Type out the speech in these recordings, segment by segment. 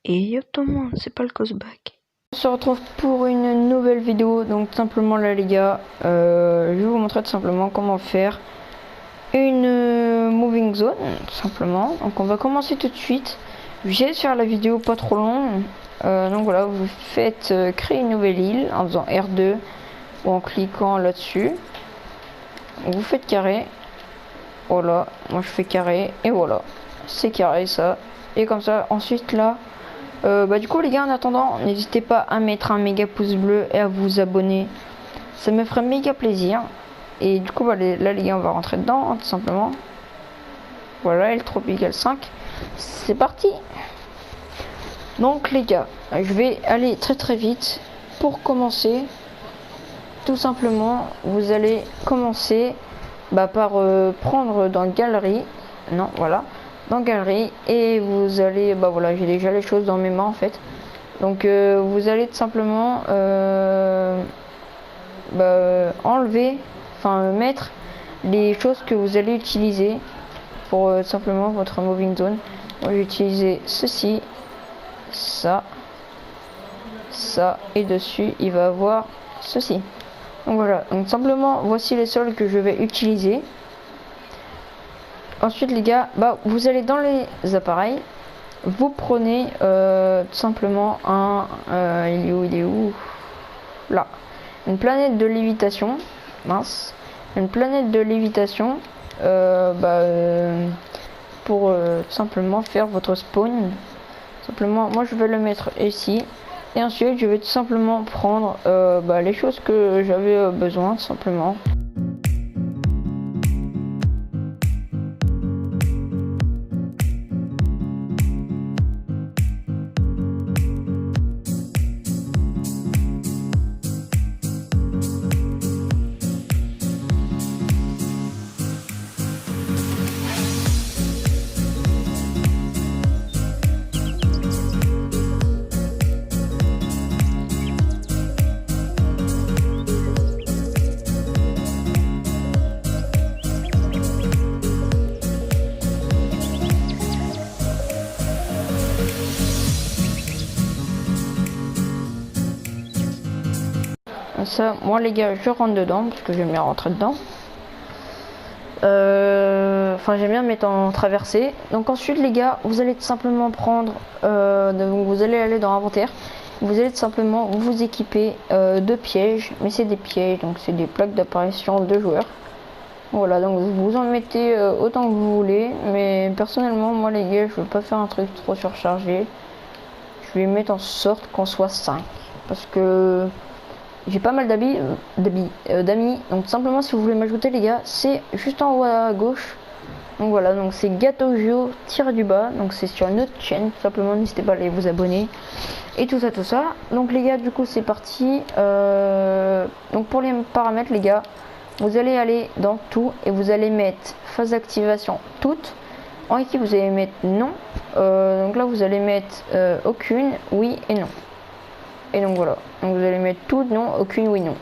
Et yo tout le monde, c'est pas le Cosback. On se retrouve pour une nouvelle vidéo. Donc tout simplement là les gars, je vais vous montrer tout simplement comment faire une moving zone, tout simplement. Donc on va commencer tout de suite. J'essaie de faire la vidéo pas trop longue. Donc voilà, vous faites créer une nouvelle île en faisant R2 ou en cliquant là-dessus. Vous faites carré. Voilà, moi je fais carré et voilà, c'est carré ça. Et comme ça, ensuite là. Du coup les gars, en attendant, n'hésitez pas à mettre un méga pouce bleu et à vous abonner, ça me ferait méga plaisir. Et du coup là les gars, on va rentrer dedans hein, tout simplement. Voilà, le Tropical 5, c'est parti. Donc les gars, je vais aller très vite. Pour commencer, tout simplement, vous allez commencer par prendre dans galerie, non voilà, dans galerie, et vous allez voilà, j'ai déjà les choses dans mes mains en fait. Donc vous allez tout simplement enlever, mettre les choses que vous allez utiliser pour simplement votre moving zone. Moi j'ai utilisé ceci, ça, et dessus il va avoir ceci. Donc voilà, donc simplement voici les sols que je vais utiliser. Ensuite les gars, vous allez dans les appareils, vous prenez tout simplement il est où là, une planète de lévitation, une planète de lévitation pour tout simplement faire votre spawn. Simplement moi je vais le mettre ici. Et ensuite je vais tout simplement prendre les choses que j'avais besoin tout simplement. Ça, moi les gars, je rentre dedans parce que j'aime bien rentrer dedans. J'aime bien mettre en traversée. Donc ensuite les gars, vous allez tout simplement prendre, vous allez aller dans l'inventaire. Vous allez tout simplement vous équiper de pièges, mais c'est des pièges, donc c'est des plaques d'apparition de joueurs. Voilà, donc vous en mettez autant que vous voulez, mais personnellement moi les gars, je veux pas faire un truc trop surchargé. Je vais mettre en sorte qu'on soit 5 parce que j'ai pas mal d'amis, donc simplement si vous voulez m'ajouter les gars, c'est juste en haut à gauche. Donc voilà, donc c'est Gatogio _du-bas, donc c'est sur notre chaîne, tout simplement n'hésitez pas à aller vous abonner et tout ça. Donc les gars, du coup c'est parti. Donc pour les paramètres les gars, vous allez aller dans tout et vous allez mettre phase d'activation toute. En équipe vous allez mettre non, donc là vous allez mettre aucune, oui et non. Et donc voilà, donc vous allez mettre tout, non, aucune, oui, non.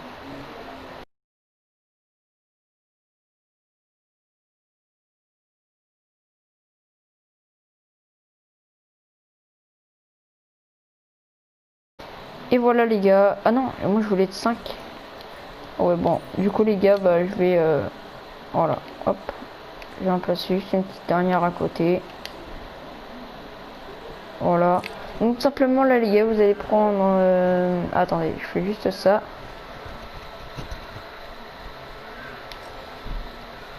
Et voilà les gars, ah non, moi je voulais être 5. Ouais bon, du coup les gars, je vais, voilà, hop, j'ai un place juste une petite dernière à côté. Voilà, donc simplement là les gars, vous allez prendre, attendez, je fais juste ça.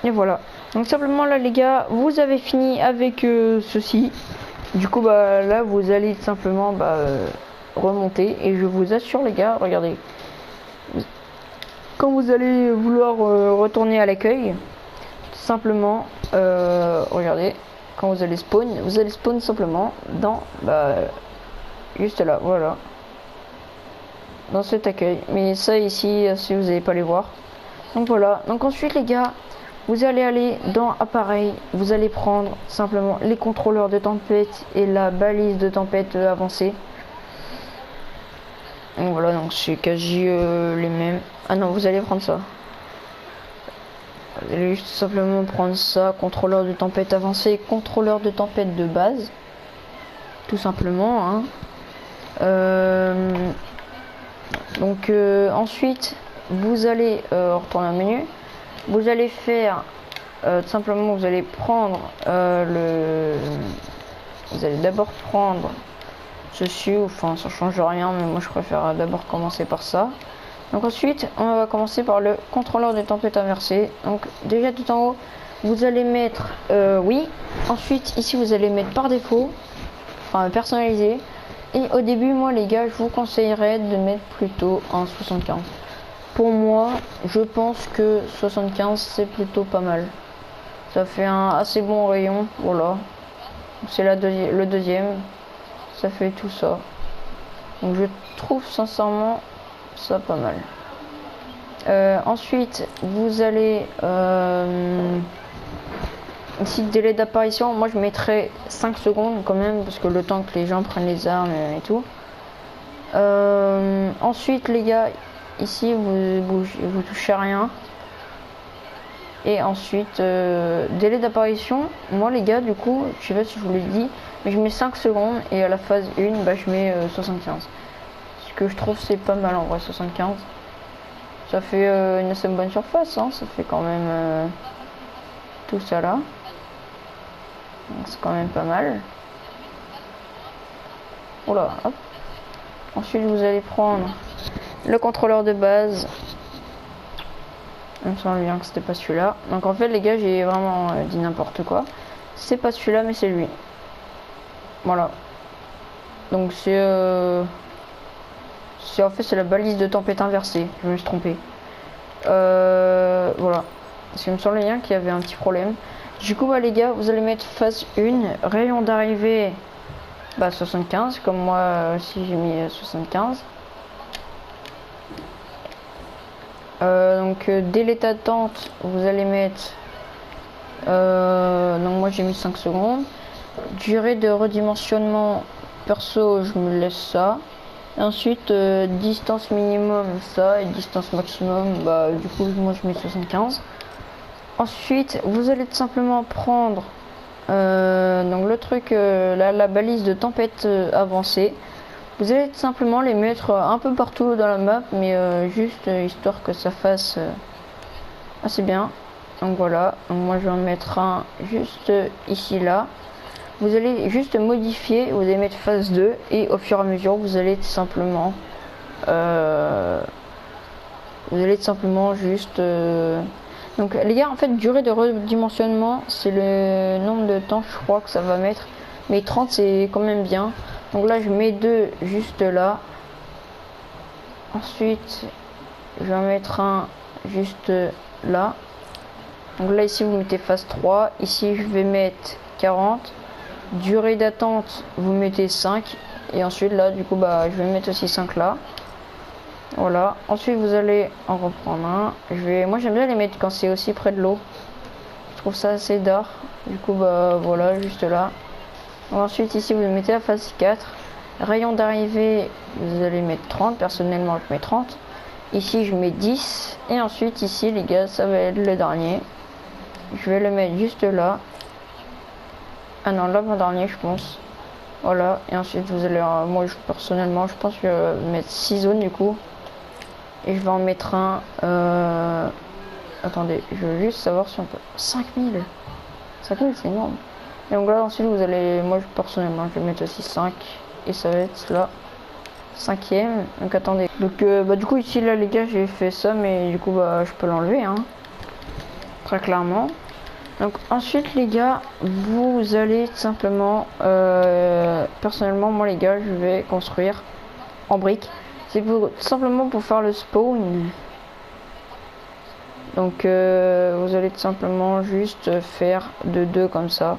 Et voilà, donc simplement là les gars, vous avez fini avec ceci. Du coup là vous allez simplement remonter et je vous assure les gars, regardez, quand vous allez vouloir retourner à l'accueil, simplement regardez, quand vous allez spawn simplement dans juste là, voilà, dans cet accueil. Mais ça ici, si vous n'allez pas les voir. Donc voilà, donc ensuite les gars, vous allez aller dans appareil, vous allez prendre simplement les contrôleurs de tempête et la balise de tempête avancée. Donc voilà, donc c'est quasi les mêmes. Ah non, vous allez prendre ça. Vous allez juste simplement prendre ça, contrôleur de tempête avancé, contrôleur de tempête de base. tout simplement, hein. Ensuite vous allez retourner au menu, vous allez faire tout simplement, vous allez prendre vous allez d'abord prendre ceci, enfin ça change rien, mais moi je préfère d'abord commencer par ça. Donc ensuite on va commencer par le contrôleur de tempête inversée. Donc déjà tout en haut vous allez mettre oui, ensuite ici vous allez mettre par défaut, enfin personnalisé, et au début moi les gars je vous conseillerais de mettre plutôt un 75. Pour moi je pense que 75 c'est plutôt pas mal, ça fait un assez bon rayon. Voilà, c'est le deuxième, ça fait tout ça, donc je trouve sincèrement ça pas mal. Ensuite vous allez ici délai d'apparition, moi je mettrais 5 secondes quand même, parce que le temps que les gens prennent les armes et tout. Ensuite les gars, ici vous touchez à rien. Et ensuite délai d'apparition, moi les gars du coup je sais pas si je vous l'ai dit, mais je mets 5 secondes, et à la phase 1 bah, je mets 75, ce que je trouve c'est pas mal en vrai. 75 ça fait une assez bonne surface, hein. Ça fait quand même tout ça là, donc c'est quand même pas mal. Oula, hop. Ensuite vous allez prendre le contrôleur de base. Il me semble bien que c'était pas celui-là. Donc en fait les gars j'ai vraiment dit n'importe quoi. C'est pas celui-là mais c'est lui. Voilà. Donc c'est en fait c'est la balise de tempête inversée. Je me suis trompé. Voilà. Parce qu'il me semblait bien qu'il y avait un petit problème. Du coup bah les gars vous allez mettre phase 1, rayon d'arrivée bah 75, comme moi aussi j'ai mis 75. Délai d'attente vous allez mettre donc moi j'ai mis 5 secondes. Durée de redimensionnement perso je me laisse ça. Et ensuite distance minimum ça, et distance maximum bah du coup moi je mets 75. Ensuite vous allez tout simplement prendre donc le truc la balise de tempête avancée. Vous allez tout simplement les mettre un peu partout dans la map, mais juste histoire que ça fasse assez bien. Donc voilà, donc moi je vais en mettre un juste ici là. Vous allez juste modifier, vous allez mettre phase 2, et au fur et à mesure vous allez tout simplement juste donc les gars en fait durée de redimensionnement c'est le nombre de temps je crois que ça va mettre, mais 30 c'est quand même bien. Donc là je mets 2 juste là. Ensuite je vais en mettre un juste là. Donc là ici vous mettez phase 3. Ici je vais mettre 40. Durée d'attente vous mettez 5. Et ensuite là du coup bah je vais mettre aussi 5 là. Voilà. Ensuite vous allez en reprendre un. Moi j'aime bien les mettre quand c'est aussi près de l'eau. Je trouve ça assez d'art. Du coup bah voilà, juste là. Ensuite ici vous mettez la phase 4. Rayon d'arrivée vous allez mettre 30. Personnellement je mets 30. Ici je mets 10. Et ensuite ici les gars ça va être le dernier. Je vais le mettre juste là. Ah non, l'avant-dernier je pense. Voilà. Et ensuite vous allez moi personnellement je pense que je vais mettre 6 zones du coup. Et je vais en mettre un attendez, je veux juste savoir si on peut. 5000 c'est énorme. Et donc là ensuite vous allez, moi personnellement je vais mettre aussi 5. Et ça va être là 5ème. Donc attendez, donc bah du coup ici là les gars j'ai fait ça, mais du coup bah je peux l'enlever hein, très clairement. Donc ensuite les gars vous allez tout simplement personnellement moi les gars je vais construire en briques. C'est tout simplement pour faire le spawn. Donc vous allez tout simplement juste faire de 2 comme ça.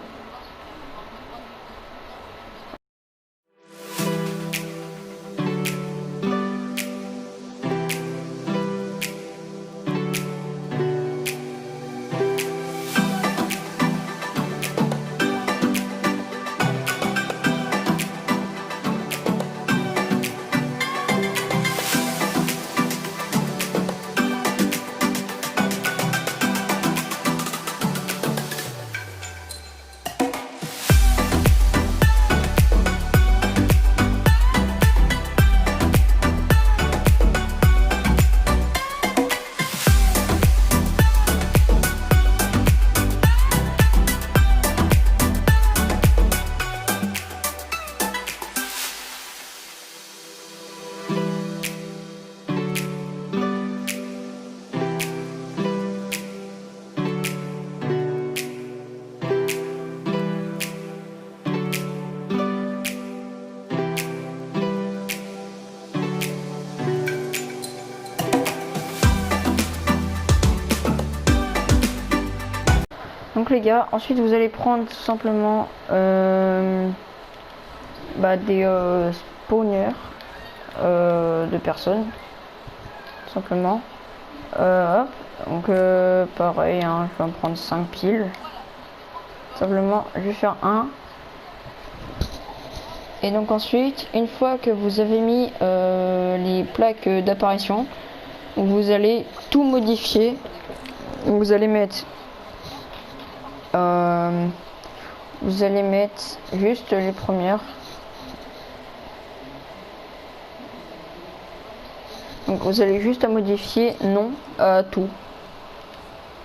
les gars, ensuite vous allez prendre tout simplement des spawners de personnes, tout simplement. Hop, donc pareil, hein, je vais en prendre 5 piles. Simplement, je vais faire un. Et donc ensuite, une fois que vous avez mis les plaques d'apparition, vous allez tout modifier. Vous allez mettre juste les premières. Donc vous allez juste à modifier non à tout.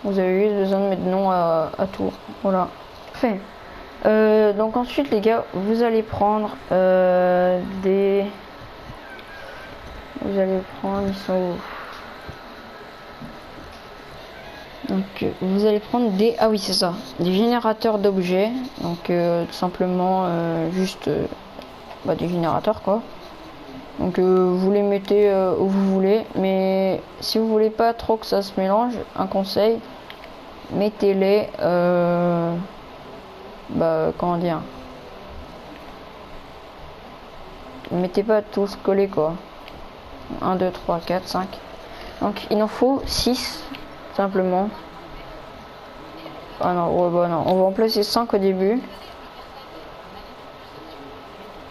Vous avez juste besoin de mettre non à tout. Voilà. Fait. Donc ensuite les gars, vous allez prendre des... Vous allez prendre... Ils sont où? Donc vous allez prendre des... Ah oui c'est ça. Des générateurs d'objets. Donc tout simplement juste des générateurs quoi. Donc vous les mettez où vous voulez. Mais si vous voulez pas trop que ça se mélange, un conseil, mettez-les... comment dire, mettez pas tous collés quoi. 1 2 3 4 5. Donc il en faut 6 simplement. Ah non, ouais, non, on va en placer 5 au début.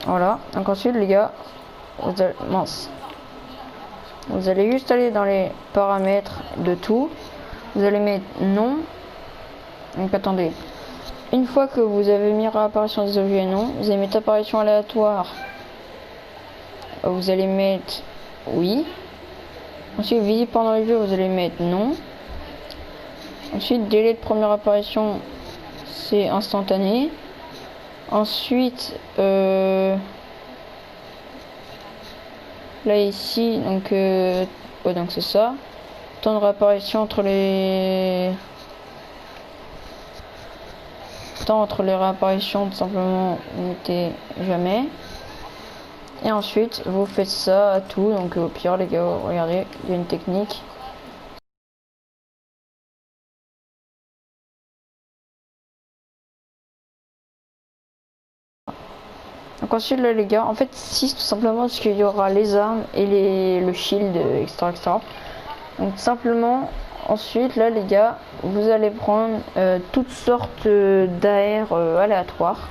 Voilà. Donc ensuite les gars, vous allez juste aller dans les paramètres de tout. Vous allez mettre non. Donc attendez. Une fois que vous avez mis réapparition des objets non, vous allez mettre apparition aléatoire. Vous allez mettre oui. Ensuite, visible pendant le jeu, vous allez mettre non. Ensuite, délai de première apparition, c'est instantané. Ensuite, là ici, donc donc c'est ça. Temps de réapparition entre les réapparitions, tout simplement, vous mettez jamais. Et ensuite, vous faites ça à tout. Donc au pire, les gars, regardez, il y a une technique. Donc ensuite, là, les gars, en fait, 6 tout simplement parce qu'il y aura les armes et le shield, etc., etc. Donc simplement, ensuite, là, les gars, vous allez prendre toutes sortes d'air aléatoires.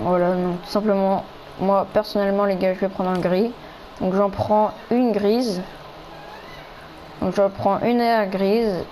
Voilà, donc tout simplement, moi personnellement les gars, je vais prendre un gris. Donc j'en prends une grise. Donc je prends une air grise.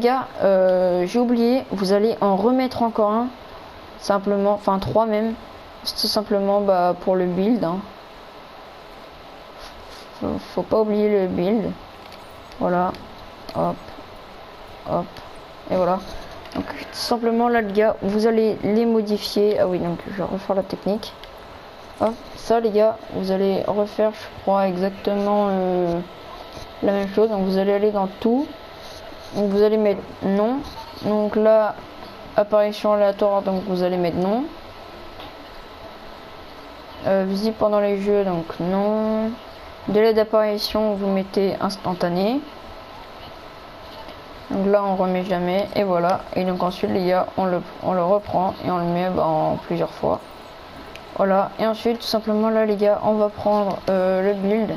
les gars, j'ai oublié, vous allez en remettre encore un, simplement, enfin 3 même, c'est simplement bah, pour le build. Hein. Faut pas oublier le build. Voilà, hop, hop, et voilà. Donc tout simplement là les gars, vous allez les modifier. Ah oui, donc je vais refaire la technique. Hop, ça les gars, vous allez refaire, je crois, exactement la même chose. Donc vous allez aller dans tout. Donc vous allez mettre non. Donc là, apparition aléatoire, donc vous allez mettre non. Visible pendant les jeux, donc non. Délai d'apparition, vous mettez instantané. Donc là on remet jamais et voilà. Et donc ensuite les gars, on le reprend et on le met en plusieurs fois. Voilà, et ensuite tout simplement là les gars, on va prendre le build.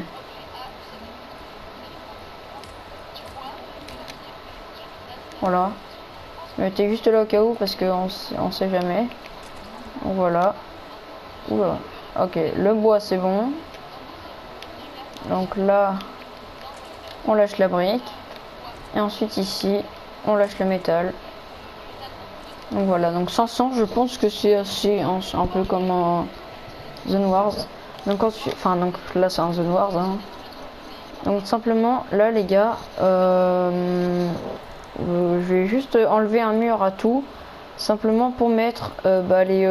Voilà, mettez juste là au cas où parce qu'on sait jamais. Donc voilà. Oula. Ok, le bois c'est bon. Donc là on lâche la brique. Et ensuite ici on lâche le métal. Donc voilà, donc 500 je pense que c'est assez un peu comme un Zone Wars. Donc ensuite, enfin donc là c'est un Zone Wars. Hein. Donc simplement là les gars, je vais juste enlever un mur à tout, simplement pour mettre bah, les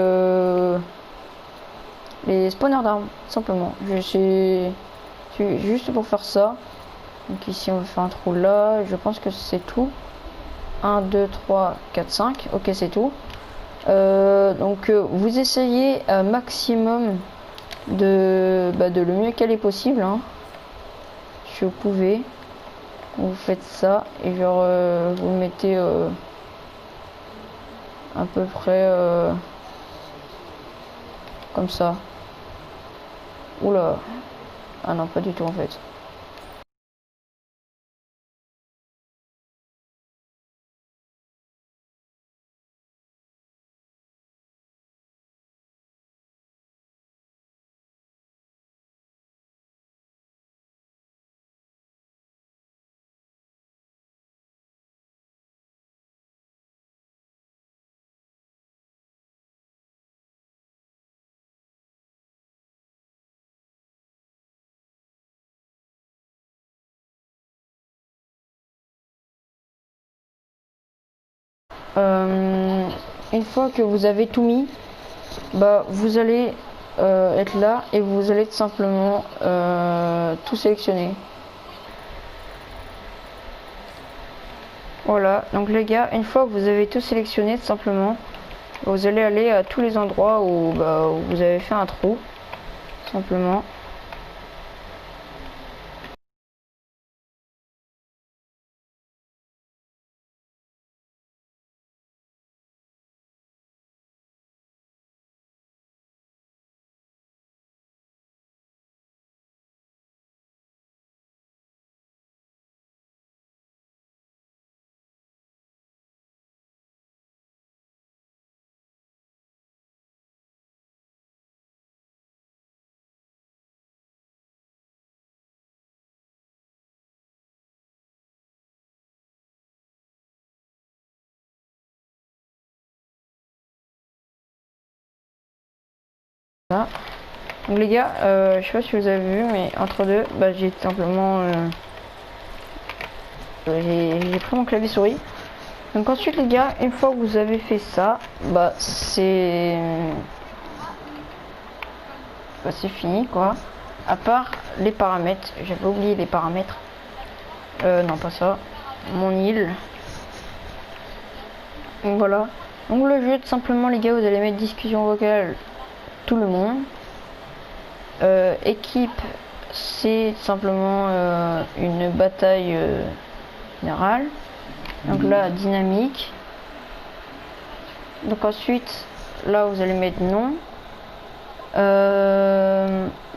spawners d'armes, simplement. Juste pour faire ça. Donc ici on va faire un trou là, je pense que c'est tout. 1, 2, 3, 4, 5, ok c'est tout. Donc vous essayez un maximum de le mieux qu'elle est possible. Hein. Si vous pouvez. Vous faites ça et genre vous mettez à peu près comme ça. Oula. Ah non, pas du tout en fait. Une fois que vous avez tout mis, bah vous allez être là et vous allez tout simplement tout sélectionner. Voilà, donc les gars, une fois que vous avez tout sélectionné, tout simplement, vous allez aller à tous les endroits où, où vous avez fait un trou, tout simplement. Voilà. Donc les gars, je sais pas si vous avez vu, mais entre deux, bah, j'ai simplement j'ai pris mon clavier souris. Donc ensuite les gars, une fois que vous avez fait ça, bah c'est fini quoi. À part les paramètres, j'avais oublié les paramètres. Non pas ça, mon île. Donc voilà. Donc le jeu tout simplement les gars, vous allez mettre discussion vocale tout le monde. Équipe, c'est simplement une bataille générale. Donc là, dynamique. Donc ensuite, là vous allez mettre non.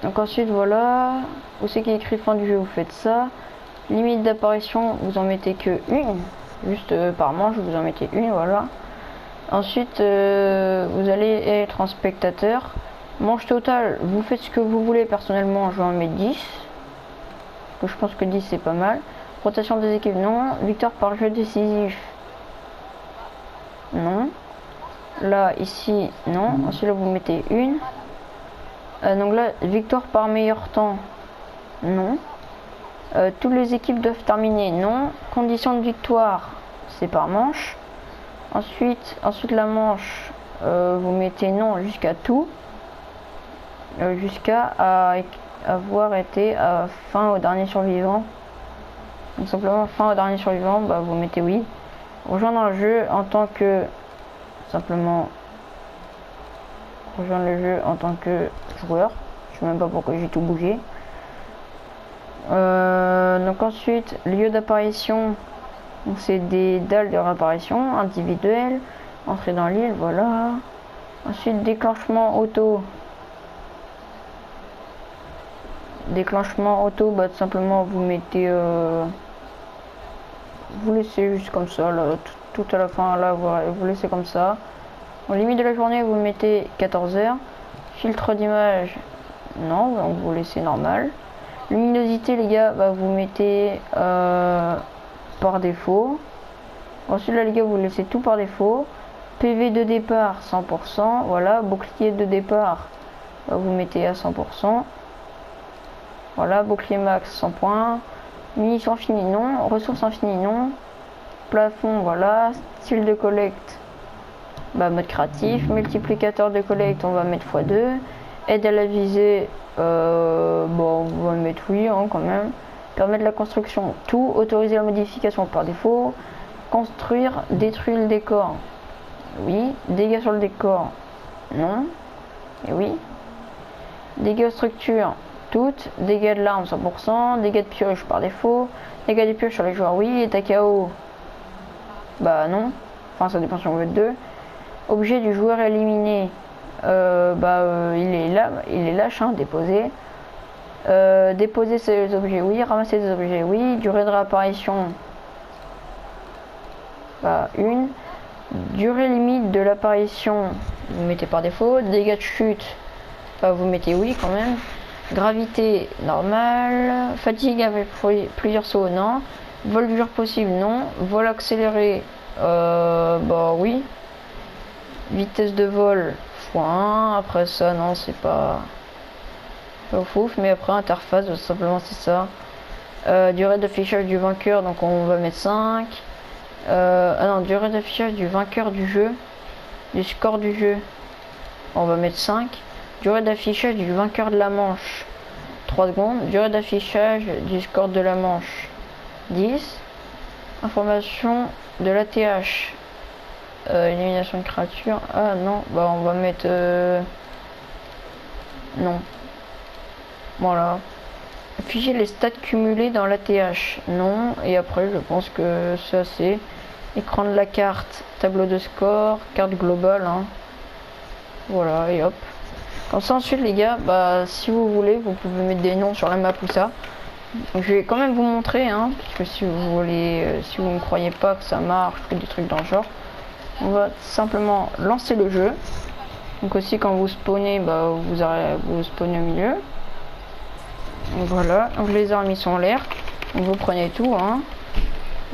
Donc ensuite, voilà. Où c'est qui est écrit fin du jeu, vous faites ça. Limite d'apparition, vous en mettez que une. Juste par manche, vous en mettez une, voilà. Ensuite, vous allez être en spectateur. Manche totale, vous faites ce que vous voulez. Personnellement, je vais en mettre 10. Je pense que 10 c'est pas mal. rotation des équipes, non. Victoire par jeu décisif, non. Là, ici, non. Ensuite, là, vous mettez une. Donc là, victoire par meilleur temps, non. Toutes les équipes doivent terminer, non. Condition de victoire, c'est par manche. Ensuite la manche, vous mettez non jusqu'à tout. Jusqu'à avoir été fin au dernier survivant. Donc simplement fin au dernier survivant, bah, vous mettez oui. Rejoindre le jeu en tant que simplement rejoindre le jeu en tant que joueur. Je sais même pas pourquoi j'ai tout bougé. Donc ensuite lieu d'apparition, donc c'est des dalles de réapparition individuelles. Entrer dans l'île, voilà. Ensuite déclenchement auto. Déclenchement auto, bah tout simplement vous mettez vous laissez juste comme ça là, tout à la fin là, voilà, vous laissez comme ça. En limite de la journée vous mettez 14 heures. Filtre d'image, non, donc vous laissez normal. Luminosité les gars, bah vous mettez par défaut. Ensuite là les gars vous laissez tout par défaut. PV de départ 100%, voilà. Bouclier de départ, bah, vous mettez à 100%. Voilà, bouclier max 100 points. Munitions infinies non, ressources infinies non. Plafond, voilà. Style de collecte, bah mode créatif. Multiplicateur de collecte, on va mettre x2. Aide à la visée, bon on va mettre oui hein, quand même. Permettre la construction, tout. Autoriser la modification par défaut. Construire, détruire le décor, oui. Dégâts sur le décor, non. Et oui. Dégâts structure, toutes. Dégâts de l'arme 100%. Dégâts de pioche par défaut. Dégâts de pioche sur les joueurs, oui. État KO, bah non. Enfin ça dépend si on veut 2. Objet du joueur éliminé, il est lâche, hein, déposer. Déposer ces objets, oui. Ramasser des objets, oui. Durée de réapparition, bah 1. Durée limite de l'apparition, vous mettez par défaut. Dégâts de chute, bah, vous mettez oui quand même. Gravité normale. Fatigue avec plusieurs sauts, non. Vol du jour possible, non. Vol accéléré, bah oui. Vitesse de vol x1. Après ça non, c'est pas fouf. Mais après interface, simplement c'est ça. Durée d'affichage du vainqueur, donc on va mettre 5. Non, durée d'affichage du vainqueur du jeu, du score du jeu, on va mettre 5. Durée d'affichage du vainqueur de la manche, 3 secondes. Durée d'affichage du score de la manche, 10. Information de l'ATH, élimination de créature, ah non, bah on va mettre non. Voilà. Afficher les stats cumulés dans l'ATH, non. Et après je pense que c'est assez. Écran de la carte, tableau de score, carte globale, hein. Voilà, et hop. Comme ça ensuite les gars, bah si vous voulez, vous pouvez mettre des noms sur la map ou ça. Donc, je vais quand même vous montrer, hein, parce que si vous voulez, si vous ne croyez pas que ça marche ou des trucs dans le genre, on va simplement lancer le jeu. Donc aussi quand vous spawnez, bah vous spawnez au milieu. Donc voilà, donc les armes ils sont en l'air. Donc vous prenez tout, hein.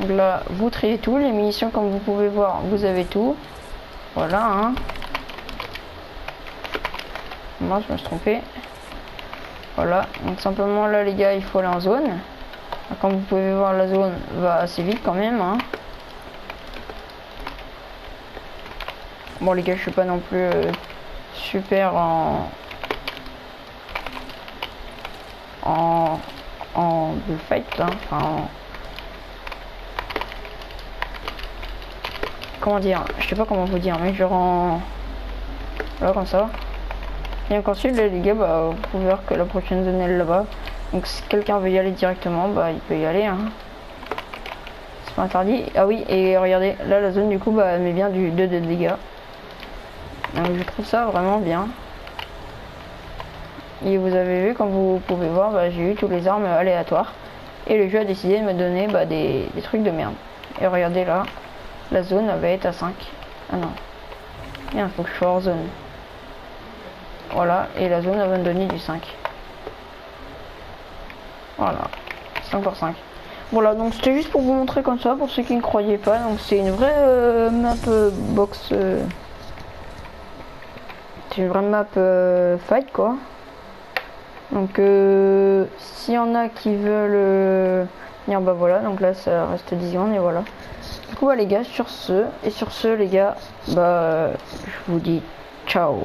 Donc là vous triez tout, les munitions comme vous pouvez voir, vous avez tout. Voilà, hein. Moi je me suis trompé. Voilà, donc simplement là les gars il faut aller en zone. Comme vous pouvez voir la zone va assez vite quand même, hein. Bon les gars je suis pas non plus super en bullfight, hein. Enfin, comment dire, je sais pas comment vous dire, mais genre en voilà comme ça. Et donc ensuite les gars, bah vous pouvez voir que la prochaine zone est là-bas. Donc si quelqu'un veut y aller directement, bah il peut y aller, hein. C'est pas interdit. Ah oui, et regardez, là la zone du coup bah elle met bien du 2 de dégâts. Donc je trouve ça vraiment bien. Et vous avez vu, comme vous pouvez voir, bah, j'ai eu toutes les armes aléatoires. Et le jeu a décidé de me donner bah, des trucs de merde. Et regardez là, la zone va être à 5. Ah non. Bien, il faut que je sois hors zone. Voilà, et la zone va me donner du 5. Voilà, 5 pour 5. Voilà, donc c'était juste pour vous montrer comme ça, pour ceux qui ne croyaient pas. Donc c'est une vraie map box. C'est une vraie map fight quoi. Donc s'il y en a qui veulent venir, bah voilà, donc là ça reste 10 secondes et voilà. Du coup bah, les gars, sur ce les gars, bah je vous dis ciao.